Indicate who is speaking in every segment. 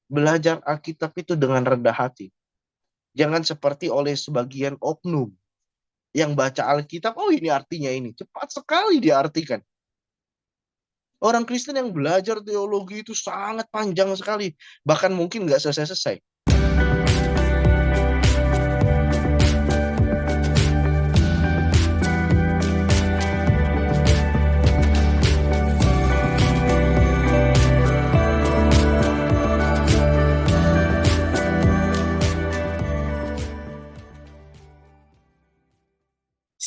Speaker 1: Belajar Alkitab itu dengan rendah hati. Jangan seperti oleh sebagian oknum yang baca Alkitab, oh ini artinya ini. Cepat sekali diartikan. Orang Kristen yang belajar teologi itu sangat panjang sekali. Bahkan mungkin nggak selesai-selesai.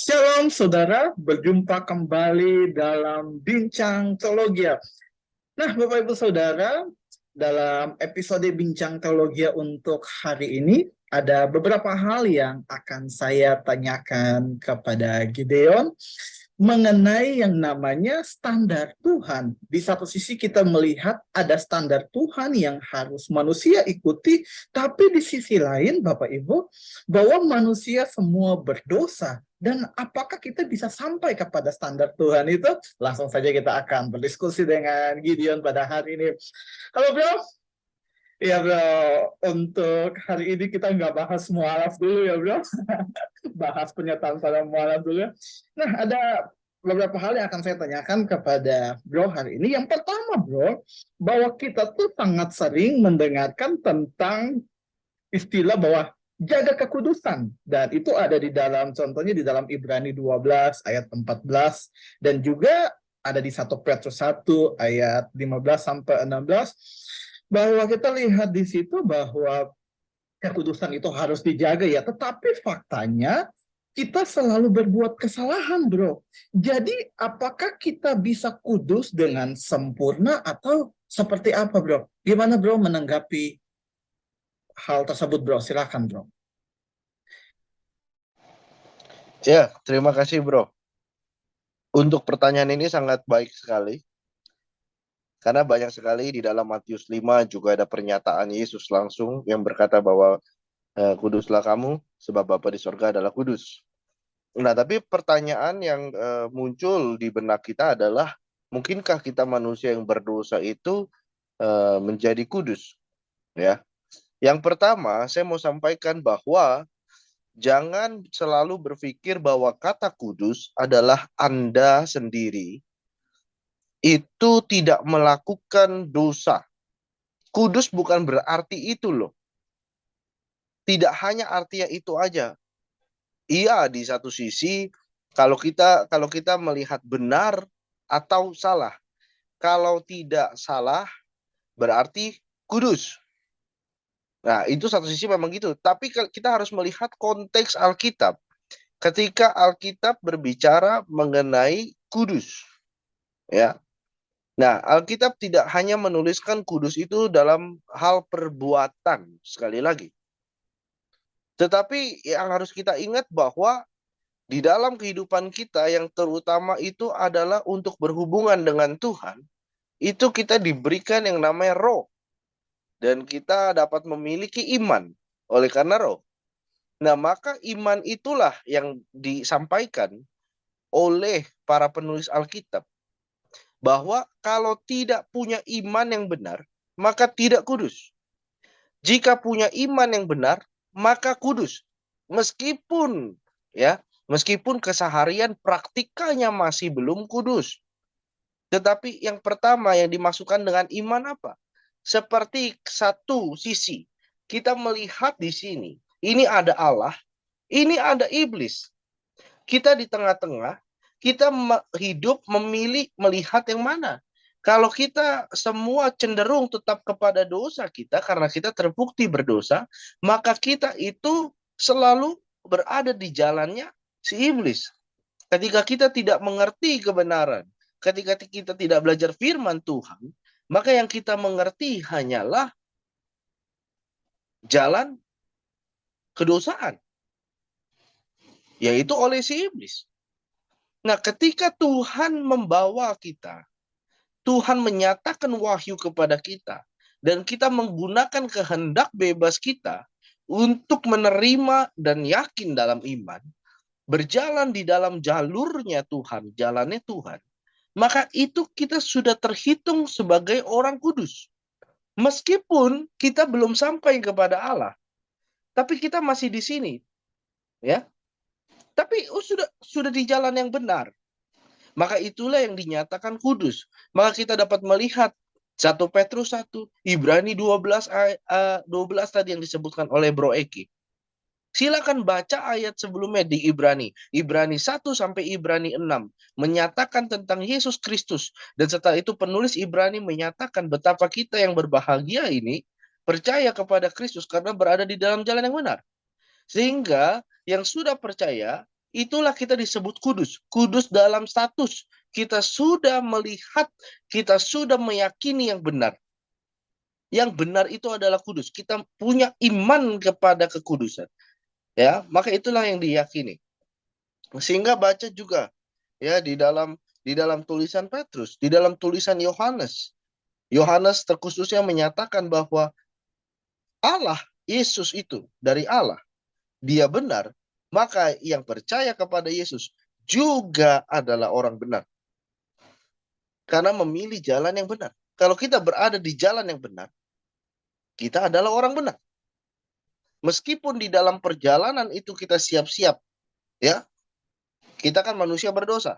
Speaker 2: Shalom saudara, berjumpa kembali dalam Bincang Teologi. Nah Bapak Ibu Saudara, dalam episode Bincang Teologi untuk hari ini, ada beberapa hal yang akan saya tanyakan kepada Gideon mengenai yang namanya standar Tuhan. Di satu sisi kita melihat ada standar Tuhan yang harus manusia ikuti, tapi di sisi lain Bapak Ibu, bahwa manusia semua berdosa. Dan apakah kita bisa sampai kepada standar Tuhan itu? Langsung saja kita akan berdiskusi dengan Gideon pada hari ini. Halo bro. Iya bro, untuk hari ini kita nggak bahas mualaf dulu ya bro. Bahas pernyataan pada mualaf dulu ya. Nah, ada beberapa hal yang akan saya tanyakan kepada bro hari ini. Yang pertama bro, bahwa kita tuh sangat sering mendengarkan tentang istilah bahwa jaga kekudusan. Dan itu ada di dalam, contohnya di dalam Ibrani 12 ayat 14. Dan juga ada di 1 Petrus 1 ayat 15 sampai 16. Bahwa kita lihat di situ bahwa kekudusan itu harus dijaga ya. Tetapi faktanya kita selalu berbuat kesalahan, bro. Jadi, apakah kita bisa kudus dengan sempurna atau seperti apa, bro? Gimana, bro, menanggapi hal tersebut, bro? Silakan, bro.
Speaker 1: Ya, terima kasih bro. Untuk pertanyaan ini sangat baik sekali. Karena banyak sekali di dalam Matius 5 juga ada pernyataan Yesus langsung yang berkata bahwa kuduslah kamu sebab Bapa di sorga adalah kudus. Nah, tapi pertanyaan yang muncul di benak kita adalah, mungkinkah kita manusia yang berdosa itu menjadi kudus? Ya. Yang pertama, saya mau sampaikan bahwa jangan selalu berpikir bahwa kata kudus adalah Anda sendiri itu tidak melakukan dosa. Kudus bukan berarti itu loh. Tidak hanya artinya itu aja. Iya, di satu sisi kalau kita melihat benar atau salah. Kalau tidak salah berarti kudus. Nah, itu satu sisi memang gitu. Tapi kita harus melihat konteks Alkitab. Ketika Alkitab berbicara mengenai kudus, ya. Nah, Alkitab tidak hanya menuliskan kudus itu dalam hal perbuatan, sekali lagi. Tetapi yang harus kita ingat bahwa di dalam kehidupan kita yang terutama itu adalah untuk berhubungan dengan Tuhan, itu kita diberikan yang namanya roh. Dan kita dapat memiliki iman oleh karena roh. Nah, maka iman itulah yang disampaikan oleh para penulis Alkitab. Bahwa kalau tidak punya iman yang benar, maka tidak kudus. Jika punya iman yang benar, maka kudus. Meskipun keseharian praktikanya masih belum kudus. Tetapi yang pertama yang dimasukkan dengan iman apa? Seperti satu sisi, kita melihat di sini, ini ada Allah, ini ada iblis. Kita di tengah-tengah, kita hidup memilih melihat yang mana. Kalau kita semua cenderung tetap kepada dosa kita karena kita terbukti berdosa, maka kita itu selalu berada di jalannya si iblis. Ketika kita tidak mengerti kebenaran, ketika kita tidak belajar firman Tuhan, maka yang kita mengerti hanyalah jalan kedosaan, yaitu oleh si iblis. Nah, ketika Tuhan membawa kita, Tuhan menyatakan wahyu kepada kita, dan kita menggunakan kehendak bebas kita untuk menerima dan yakin dalam iman, berjalan di dalam jalurnya Tuhan, jalannya Tuhan, maka itu kita sudah terhitung sebagai orang kudus. Meskipun kita belum sampai kepada Allah, tapi kita masih di sini, ya. Tapi sudah di jalan yang benar. Maka itulah yang dinyatakan kudus. Maka kita dapat melihat 1 Petrus 1, Ibrani 12 tadi yang disebutkan oleh Bro Eki. Silakan baca ayat sebelumnya di Ibrani. Ibrani 1 sampai Ibrani 6 menyatakan tentang Yesus Kristus. Dan setelah itu penulis Ibrani menyatakan betapa kita yang berbahagia ini percaya kepada Kristus karena berada di dalam jalan yang benar. Sehingga yang sudah percaya, itulah kita disebut kudus. Kudus dalam status. Kita sudah melihat, kita sudah meyakini yang benar. Yang benar itu adalah kudus. Kita punya iman kepada kekudusan. Ya, maka itulah yang diyakini. Sehingga baca juga ya di dalam tulisan Petrus, di dalam tulisan Yohanes. Yohanes terkhususnya menyatakan bahwa Allah, Yesus itu dari Allah, dia benar, maka yang percaya kepada Yesus juga adalah orang benar. Karena memilih jalan yang benar. Kalau kita berada di jalan yang benar, kita adalah orang benar. Meskipun di dalam perjalanan itu kita siap-siap, ya, kita kan manusia berdosa.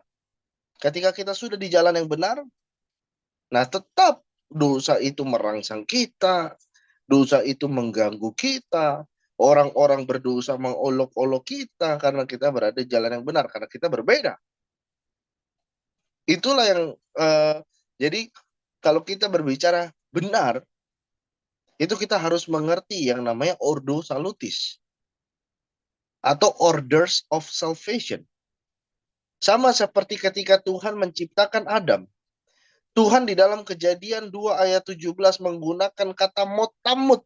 Speaker 1: Ketika kita sudah di jalan yang benar, nah tetap dosa itu merangsang kita, dosa itu mengganggu kita, orang-orang berdosa mengolok-olok kita karena kita berada di jalan yang benar, karena kita berbeda. Itulah yang jadi kalau kita berbicara benar, itu kita harus mengerti yang namanya ordo salutis atau orders of salvation. Sama seperti ketika Tuhan menciptakan Adam. Tuhan di dalam Kejadian 2 ayat 17 menggunakan kata motamut.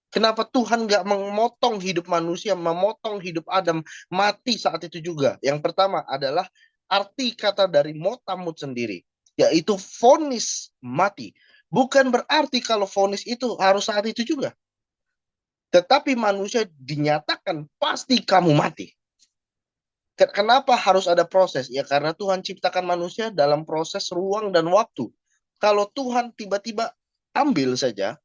Speaker 1: Kenapa Tuhan nggak memotong hidup manusia, memotong hidup Adam mati saat itu juga? Yang pertama adalah arti kata dari motamut sendiri, yaitu vonis mati. Bukan berarti kalau vonis itu harus saat itu juga. Tetapi manusia dinyatakan pasti kamu mati. Kenapa harus ada proses? Ya karena Tuhan ciptakan manusia dalam proses ruang dan waktu. Kalau Tuhan tiba-tiba ambil saja,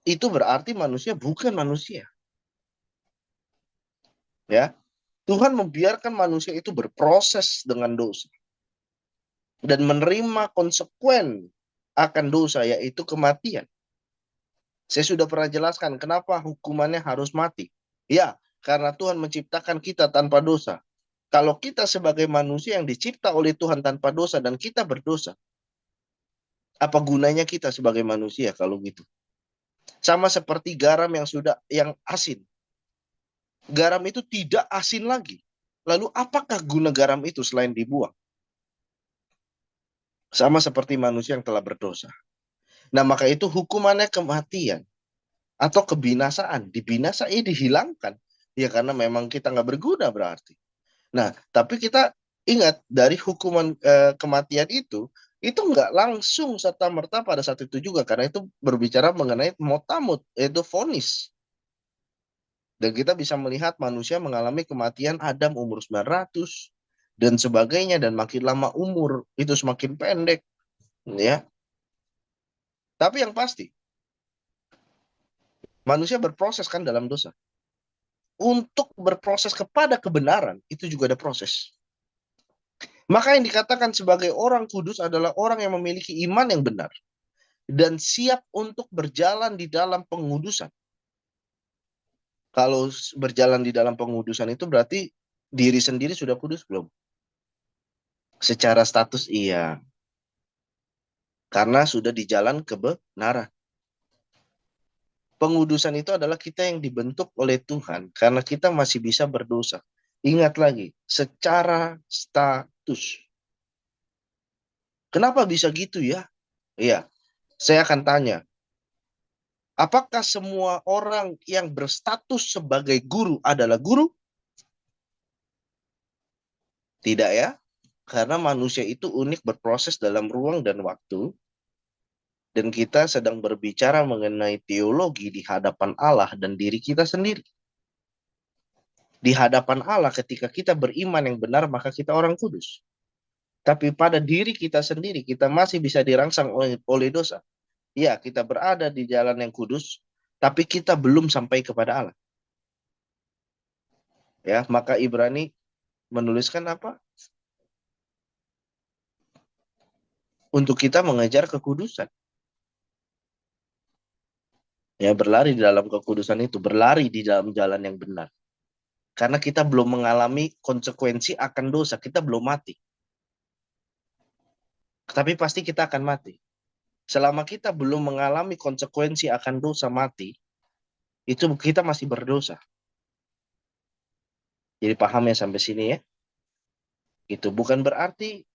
Speaker 1: itu berarti manusia bukan manusia. Ya, Tuhan membiarkan manusia itu berproses dengan dosa dan menerima konsekuen akan dosa, yaitu kematian. Saya sudah pernah jelaskan kenapa hukumannya harus mati. Ya, karena Tuhan menciptakan kita tanpa dosa. Kalau kita sebagai manusia yang dicipta oleh Tuhan tanpa dosa dan kita berdosa, apa gunanya kita sebagai manusia kalau gitu? Sama seperti garam yang asin. Garam itu tidak asin lagi. Lalu apakah guna garam itu selain dibuang? Sama seperti manusia yang telah berdosa. Nah, maka itu hukumannya kematian atau kebinasaan. Dibinasai, dihilangkan. Ya karena memang kita nggak berguna berarti. Nah, tapi kita ingat dari hukuman kematian itu nggak langsung serta-merta pada saat itu juga. Karena itu berbicara mengenai motamut, yaitu vonis. Dan kita bisa melihat manusia mengalami kematian Adam umur 900 dan sebagainya, dan makin lama umur itu semakin pendek, ya. Tapi yang pasti manusia berproses kan dalam dosa. Untuk berproses kepada kebenaran itu juga ada proses. Maka yang dikatakan sebagai orang kudus adalah orang yang memiliki iman yang benar dan siap untuk berjalan di dalam pengudusan. Kalau berjalan di dalam pengudusan itu berarti diri sendiri sudah kudus belum? Secara status iya. Karena sudah di jalan kebenaran. Pengudusan itu adalah kita yang dibentuk oleh Tuhan karena kita masih bisa berdosa. Ingat lagi, secara status. Kenapa bisa gitu ya? Iya, saya akan tanya. Apakah semua orang yang berstatus sebagai guru adalah guru? Tidak ya. Karena manusia itu unik berproses dalam ruang dan waktu. Dan kita sedang berbicara mengenai teologi di hadapan Allah dan diri kita sendiri. Di hadapan Allah ketika kita beriman yang benar, maka kita orang kudus. Tapi pada diri kita sendiri, kita masih bisa dirangsang oleh dosa. Ya, kita berada di jalan yang kudus, tapi kita belum sampai kepada Allah. Ya, maka Ibrani menuliskan apa? Untuk kita mengejar kekudusan. Ya, berlari di dalam kekudusan itu, berlari di dalam jalan yang benar. Karena kita belum mengalami konsekuensi akan dosa, kita belum mati. Tapi pasti kita akan mati. Selama kita belum mengalami konsekuensi akan dosa mati, itu kita masih berdosa. Jadi paham ya sampai sini ya? Itu bukan berarti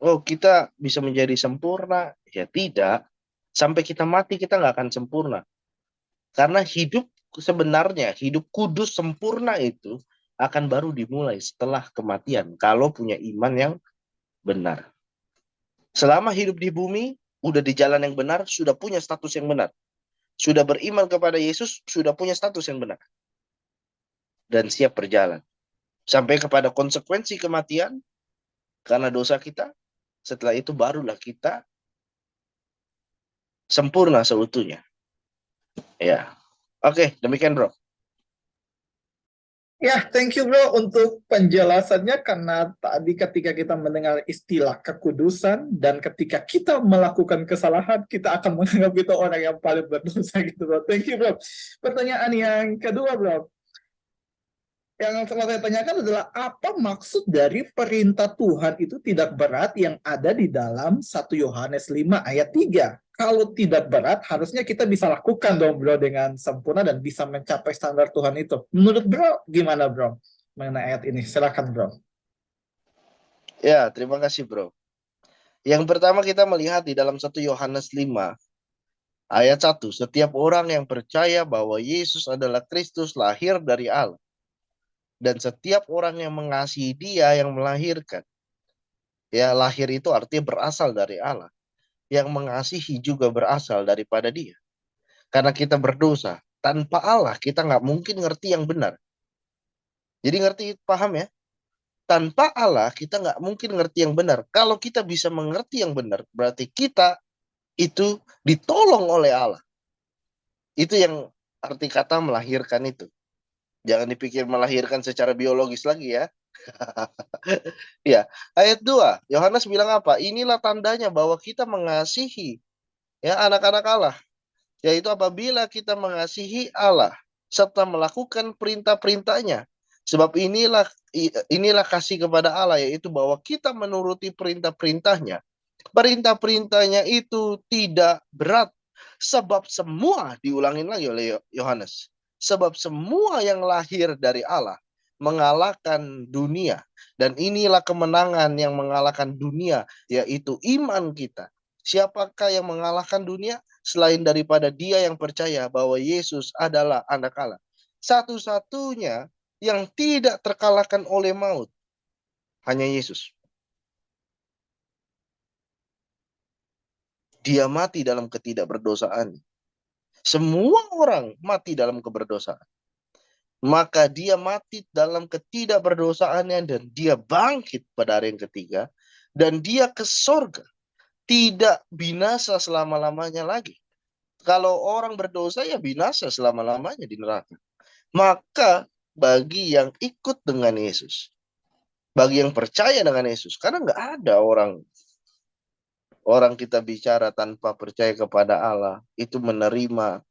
Speaker 1: oh kita bisa menjadi sempurna. Ya tidak. Sampai kita mati kita nggak akan sempurna. Karena hidup sebenarnya, hidup kudus sempurna itu akan baru dimulai setelah kematian. Kalau punya iman yang benar. Selama hidup di bumi, udah di jalan yang benar, sudah punya status yang benar. Sudah beriman kepada Yesus, sudah punya status yang benar. Dan siap berjalan. Sampai kepada konsekuensi kematian, karena dosa kita, setelah itu barulah kita sempurna seutuhnya. Ya, oke, demikian bro.
Speaker 2: Ya, thank you bro untuk penjelasannya karena tadi ketika kita mendengar istilah kekudusan dan ketika kita melakukan kesalahan, kita akan menganggap kita orang yang paling berdosa gitu bro. Thank you bro. Pertanyaan yang kedua bro, yang saya tanyakan adalah apa maksud dari perintah Tuhan itu tidak berat yang ada di dalam 1 Yohanes 5 ayat 3? Kalau tidak berat, harusnya kita bisa lakukan dong bro dengan sempurna dan bisa mencapai standar Tuhan itu. Menurut bro, gimana bro mengenai ayat ini? Silakan bro.
Speaker 1: Ya, terima kasih bro. Yang pertama kita melihat di dalam 1 Yohanes 5 ayat 1. Setiap orang yang percaya bahwa Yesus adalah Kristus lahir dari Allah. Dan setiap orang yang mengasihi dia yang melahirkan. Ya, lahir itu artinya berasal dari Allah. Yang mengasihi juga berasal daripada dia. Karena kita berdosa. Tanpa Allah kita nggak mungkin ngerti yang benar. Jadi ngerti, paham ya? Tanpa Allah kita nggak mungkin ngerti yang benar. Kalau kita bisa mengerti yang benar, berarti kita itu ditolong oleh Allah. Itu yang arti kata melahirkan itu. Jangan dipikir melahirkan secara biologis lagi ya. Ya, ayat 2, Yohanes bilang apa? Inilah tandanya bahwa kita mengasihi ya anak-anak Allah, yaitu apabila kita mengasihi Allah serta melakukan perintah-perintahnya. Sebab inilah kasih kepada Allah, yaitu bahwa kita menuruti perintah-perintahnya. Perintah-perintahnya itu tidak berat, sebab semua, diulangin lagi oleh Yohanes, sebab semua yang lahir dari Allah mengalahkan dunia. Dan inilah kemenangan yang mengalahkan dunia, yaitu iman kita. Siapakah yang mengalahkan dunia? Selain daripada dia yang percaya bahwa Yesus adalah anak Allah. Satu-satunya yang tidak terkalahkan oleh maut, hanya Yesus. Dia mati dalam ketidakberdosaan. Semua orang mati dalam keberdosaan. Maka dia mati dalam ketidakberdosaannya dan dia bangkit pada hari yang ketiga. Dan dia ke sorga. Tidak binasa selama-lamanya lagi. Kalau orang berdosa ya binasa selama-lamanya di neraka. Maka bagi yang ikut dengan Yesus, bagi yang percaya dengan Yesus, karena nggak ada orang kita bicara tanpa percaya kepada Allah, itu menerima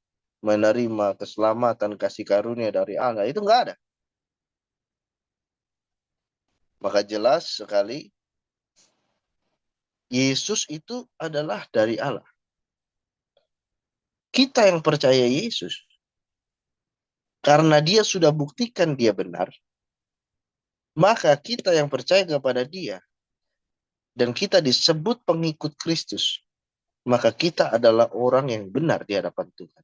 Speaker 1: keselamatan kasih karunia dari Allah, itu nggak ada. Maka jelas sekali Yesus itu adalah dari Allah. Kita yang percaya Yesus, karena dia sudah buktikan dia benar, maka kita yang percaya kepada dia, dan kita disebut pengikut Kristus, maka kita adalah orang yang benar di hadapan Tuhan.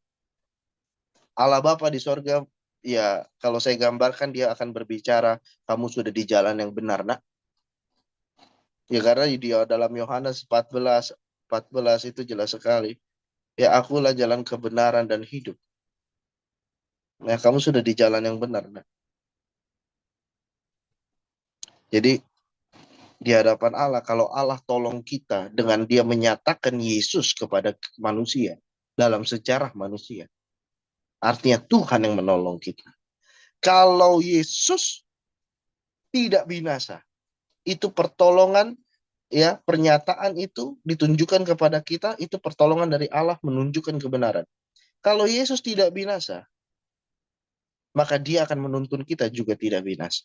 Speaker 1: Allah Bapa di sorga, ya kalau saya gambarkan dia akan berbicara, kamu sudah di jalan yang benar nak. Ya karena di dalam Yohanes 14 itu jelas sekali. Ya akulah jalan kebenaran dan hidup. Nah kamu sudah di jalan yang benar nak. Jadi di hadapan Allah kalau Allah tolong kita dengan dia menyatakan Yesus kepada manusia dalam sejarah manusia. Artinya Tuhan yang menolong kita. Kalau Yesus tidak binasa, itu pertolongan, ya, pernyataan itu ditunjukkan kepada kita, itu pertolongan dari Allah menunjukkan kebenaran. Kalau Yesus tidak binasa, maka dia akan menuntun kita juga tidak binasa.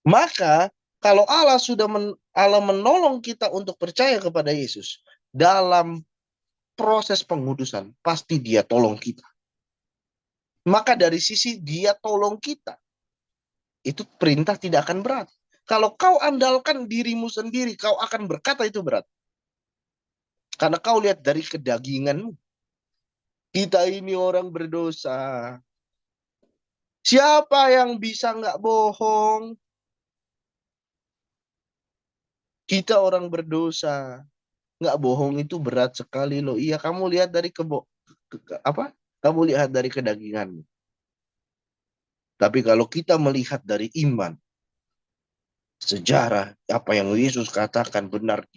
Speaker 1: Maka kalau Allah menolong kita untuk percaya kepada Yesus dalam proses pengudusan, pasti dia tolong kita. Maka dari sisi dia tolong kita, itu perintah tidak akan berat. Kalau kau andalkan dirimu sendiri, kau akan berkata itu berat. Karena kau lihat dari kedaginganmu. Kita ini orang berdosa. Siapa yang bisa nggak bohong? Kita orang berdosa. Nggak bohong itu berat sekali loh. Iya, kamu lihat dari apa? Kamu lihat dari kedaginganmu. Tapi kalau kita melihat dari iman, sejarah, apa yang Yesus katakan benar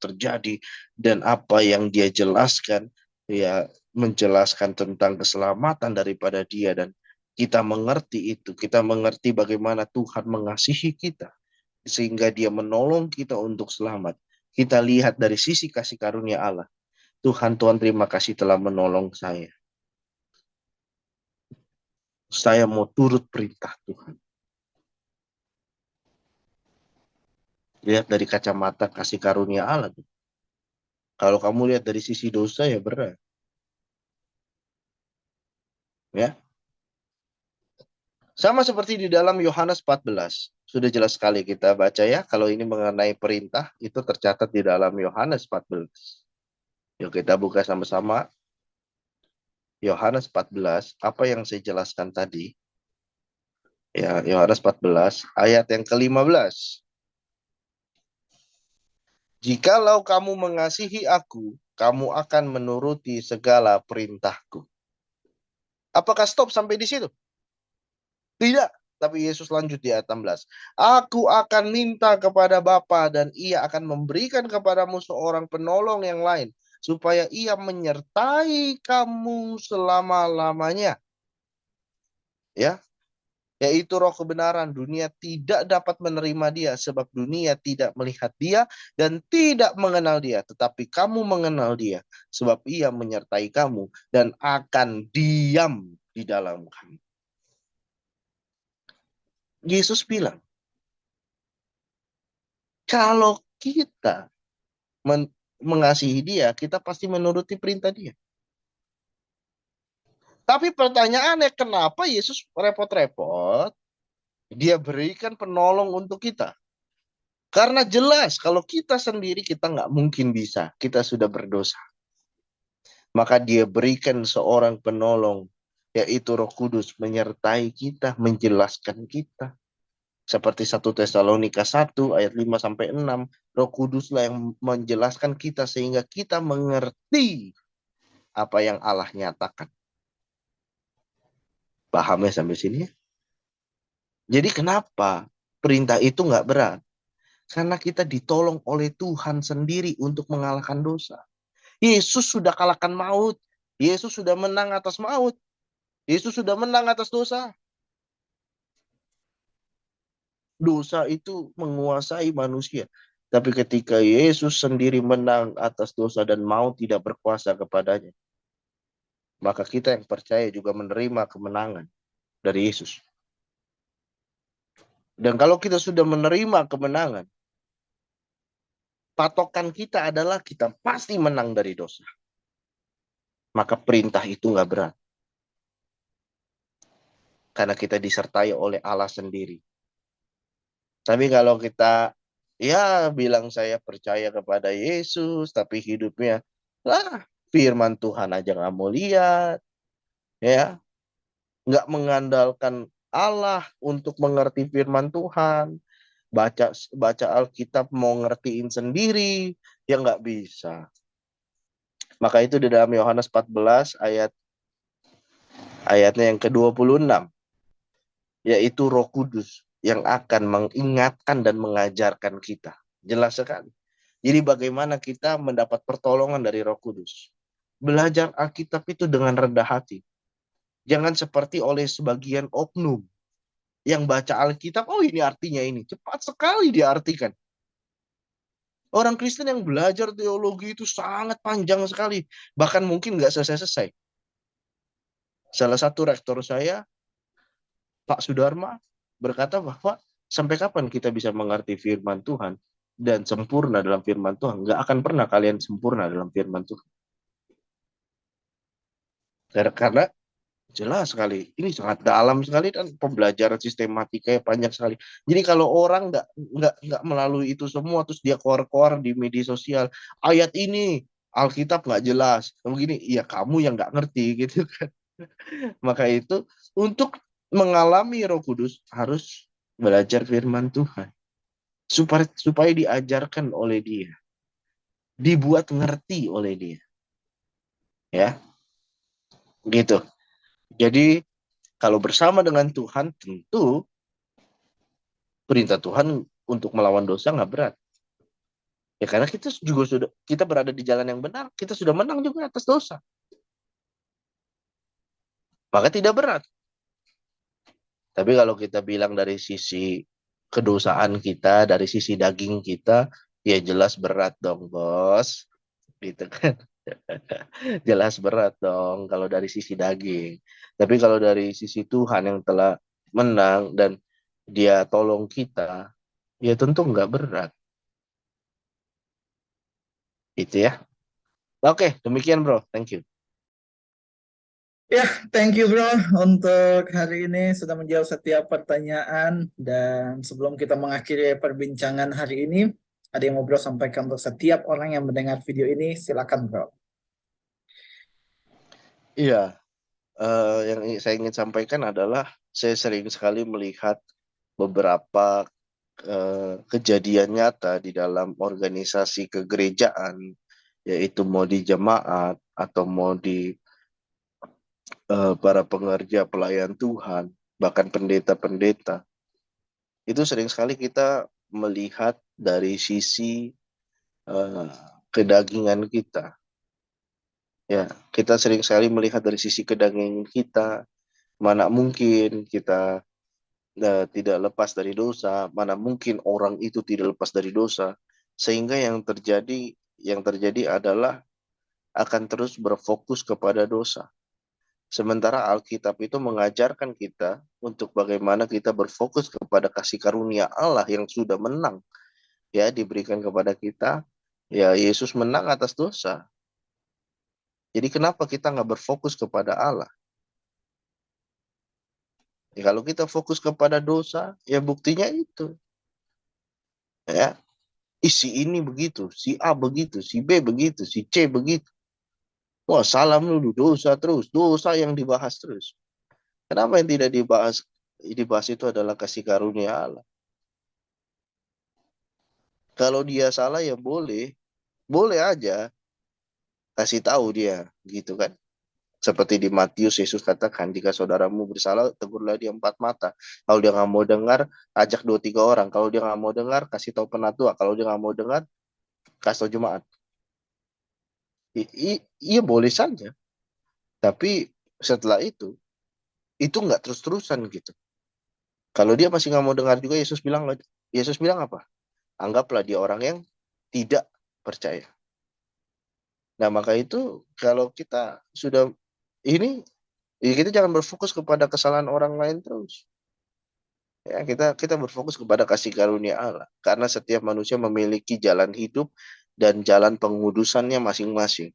Speaker 1: terjadi, dan apa yang dia jelaskan, ya, menjelaskan tentang keselamatan daripada dia, dan kita mengerti itu, kita mengerti bagaimana Tuhan mengasihi kita sehingga dia menolong kita untuk selamat. Kita lihat dari sisi kasih karunia Allah. Tuhan, terima kasih telah menolong saya. Saya mau turut perintah Tuhan. Lihat dari kacamata kasih karunia Allah. Kalau kamu lihat dari sisi dosa, ya berat. Ya. Sama seperti di dalam Yohanes 14. Sudah jelas sekali kita baca ya. Kalau ini mengenai perintah, itu tercatat di dalam Yohanes 14. Yuk kita buka sama-sama. Yohanes 14. Apa yang saya jelaskan tadi? Ya, Yohanes 14, ayat yang ke-15. Jikalau kamu mengasihi aku, kamu akan menuruti segala perintahku. Apakah stop sampai di situ? Tidak. Tapi Yesus lanjut di ayat 16. Aku akan minta kepada Bapa dan ia akan memberikan kepadamu seorang penolong yang lain, supaya ia menyertai kamu selama-lamanya. Ya, yaitu Roh kebenaran. Dunia tidak dapat menerima dia, sebab dunia tidak melihat dia dan tidak mengenal dia. Tetapi kamu mengenal dia, sebab ia menyertai kamu dan akan diam di dalam kamu. Yesus bilang, kalau kita mengasihi dia, kita pasti menuruti perintah dia. Tapi pertanyaannya, kenapa Yesus repot-repot? Dia berikan penolong untuk kita. Karena jelas, kalau kita sendiri, kita nggak mungkin bisa. Kita sudah berdosa. Maka dia berikan seorang penolong, yaitu Roh Kudus, menyertai kita, menjelaskan kita. Seperti 1 Tesalonika 1 ayat 5-6, Roh Kuduslah yang menjelaskan kita sehingga kita mengerti apa yang Allah nyatakan. Paham ya sampai sini? Jadi kenapa perintah itu nggak berat? Karena kita ditolong oleh Tuhan sendiri untuk mengalahkan dosa. Yesus sudah kalahkan maut. Yesus sudah menang atas maut. Yesus sudah menang atas dosa. Dosa itu menguasai manusia. Tapi ketika Yesus sendiri menang atas dosa dan maut tidak berkuasa kepadanya, maka kita yang percaya juga menerima kemenangan dari Yesus. Dan kalau kita sudah menerima kemenangan, patokan kita adalah kita pasti menang dari dosa. Maka perintah itu nggak berat. Karena kita disertai oleh Allah sendiri. Tapi kalau kita ya bilang saya percaya kepada Yesus, tapi hidupnya firman Tuhan aja nggak mau lihat, ya, nggak mengandalkan Allah untuk mengerti firman Tuhan, baca Alkitab mau ngertiin sendiri, ya nggak bisa. Maka itu di dalam Yohanes 14 ayatnya yang ke-26, yaitu Roh Kudus yang akan mengingatkan dan mengajarkan kita. Jelas sekali. Jadi bagaimana kita mendapat pertolongan dari Roh Kudus. Belajar Alkitab itu dengan rendah hati. Jangan seperti oleh sebagian oknum yang baca Alkitab, oh ini artinya ini. Cepat sekali diartikan. Orang Kristen yang belajar teologi itu sangat panjang sekali. Bahkan mungkin nggak selesai-selesai. Salah satu rektor saya, Pak Sudarma, berkata bahwa sampai kapan kita bisa mengerti firman Tuhan dan sempurna dalam firman Tuhan? Nggak akan pernah kalian sempurna dalam firman Tuhan. Karena jelas sekali, ini sangat dalam sekali dan pembelajaran sistematikanya panjang sekali. Jadi kalau orang nggak melalui itu semua, terus dia keluar-keluar di media sosial, ayat ini Alkitab nggak jelas, begini, ya kamu yang nggak ngerti gitu kan. Maka itu untuk mengalami Roh Kudus harus belajar firman Tuhan supaya diajarkan oleh Dia, dibuat ngerti oleh Dia, ya, gitu. Jadi kalau bersama dengan Tuhan tentu perintah Tuhan untuk melawan dosa nggak berat. Ya karena kita juga kita berada di jalan yang benar, kita sudah menang juga atas dosa. Maka tidak berat. Tapi kalau kita bilang dari sisi kedosaan kita, dari sisi daging kita, ya jelas berat dong, Bos. Gitu kan. Jelas berat dong kalau dari sisi daging. Tapi kalau dari sisi Tuhan yang telah menang dan Dia tolong kita, ya tentu nggak berat. Itu ya. Oke, demikian bro. Thank you.
Speaker 2: Ya, thank you bro untuk hari ini sudah menjawab setiap pertanyaan. Dan sebelum kita mengakhiri perbincangan hari ini, ada yang mau bro sampaikan untuk setiap orang yang mendengar video ini, silakan bro.
Speaker 1: Iya, yang saya ingin sampaikan adalah saya sering sekali melihat beberapa kejadian nyata di dalam organisasi kegerejaan, yaitu mau di jemaat atau mau di para pengerja pelayan Tuhan, bahkan pendeta-pendeta. Itu sering sekali kita melihat dari sisi eh, kedagingan kita. Ya, kita sering sekali melihat dari sisi kedagingan kita, mana mungkin kita tidak lepas dari dosa, mana mungkin orang itu tidak lepas dari dosa, sehingga yang terjadi adalah akan terus berfokus kepada dosa. Sementara Alkitab itu mengajarkan kita untuk bagaimana kita berfokus kepada kasih karunia Allah yang sudah menang, ya diberikan kepada kita. Ya Yesus menang atas dosa. Jadi kenapa kita nggak berfokus kepada Allah? Ya, kalau kita fokus kepada dosa, ya buktinya itu. Ya, si ini begitu, si A begitu, si B begitu, si C begitu. Wah, salam dulu, dosa terus, dosa yang dibahas terus. Kenapa yang tidak dibahas? Dibahas itu adalah kasih karunia Allah. Kalau dia salah ya boleh, boleh aja kasih tahu dia, gitu kan? Seperti di Matius, Yesus katakan, jika saudaramu bersalah, tegurlah dia empat mata. Kalau dia nggak mau dengar, ajak dua tiga orang. Kalau dia nggak mau dengar, kasih tahu penatua. Kalau dia nggak mau dengar, kasih tahu jemaat. Iya boleh saja. Tapi setelah itu nggak terus-terusan gitu. Kalau dia masih nggak mau dengar juga, Yesus bilang apa? Anggaplah dia orang yang tidak percaya. Nah maka itu kalau kita sudah ini, ya kita jangan berfokus kepada kesalahan orang lain terus. Ya, kita berfokus kepada kasih karunia Allah. Karena setiap manusia memiliki jalan hidup dan jalan pengudusannya masing-masing.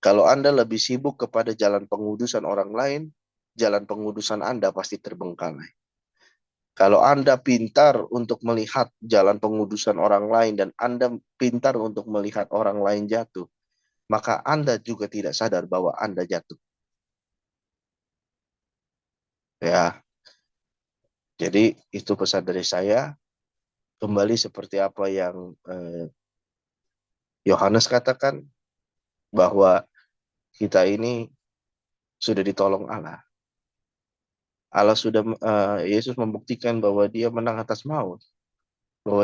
Speaker 1: Kalau Anda lebih sibuk kepada jalan pengudusan orang lain, jalan pengudusan Anda pasti terbengkalai. Kalau Anda pintar untuk melihat jalan pengudusan orang lain dan Anda pintar untuk melihat orang lain jatuh, maka Anda juga tidak sadar bahwa Anda jatuh. Ya, jadi itu pesan dari saya. Kembali seperti apa yang Yohanes katakan, bahwa kita ini sudah ditolong Allah. Allah sudah Yesus membuktikan bahwa dia menang atas maut, bahwa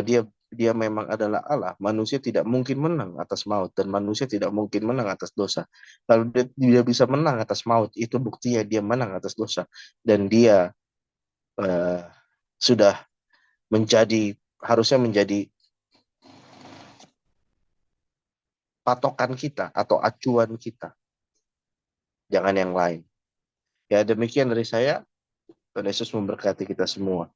Speaker 1: dia memang adalah Allah. Manusia tidak mungkin menang atas maut dan manusia tidak mungkin menang atas dosa. Kalau dia bisa menang atas maut, itu buktinya dia menang atas dosa, dan dia sudah harusnya menjadi patokan kita atau acuan kita, jangan yang lain. Ya, demikian dari saya. Tuhan Yesus memberkati kita semua.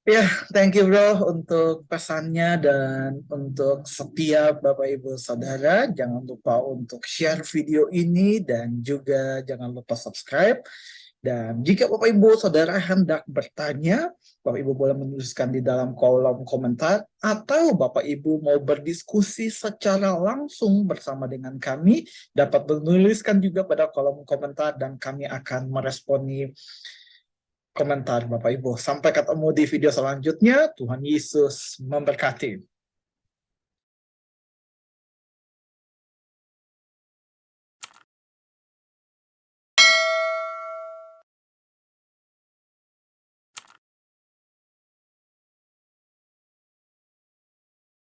Speaker 2: Ya, thank you bro untuk pesannya dan untuk setiap Bapak Ibu Saudara. Jangan lupa untuk share video ini dan juga jangan lupa subscribe. Dan jika Bapak Ibu Saudara hendak bertanya, Bapak Ibu boleh menuliskan di dalam kolom komentar, atau Bapak Ibu mau berdiskusi secara langsung bersama dengan kami, dapat menuliskan juga pada kolom komentar dan kami akan meresponi komentar Bapak Ibu. Sampai ketemu di video selanjutnya. Tuhan Yesus memberkati.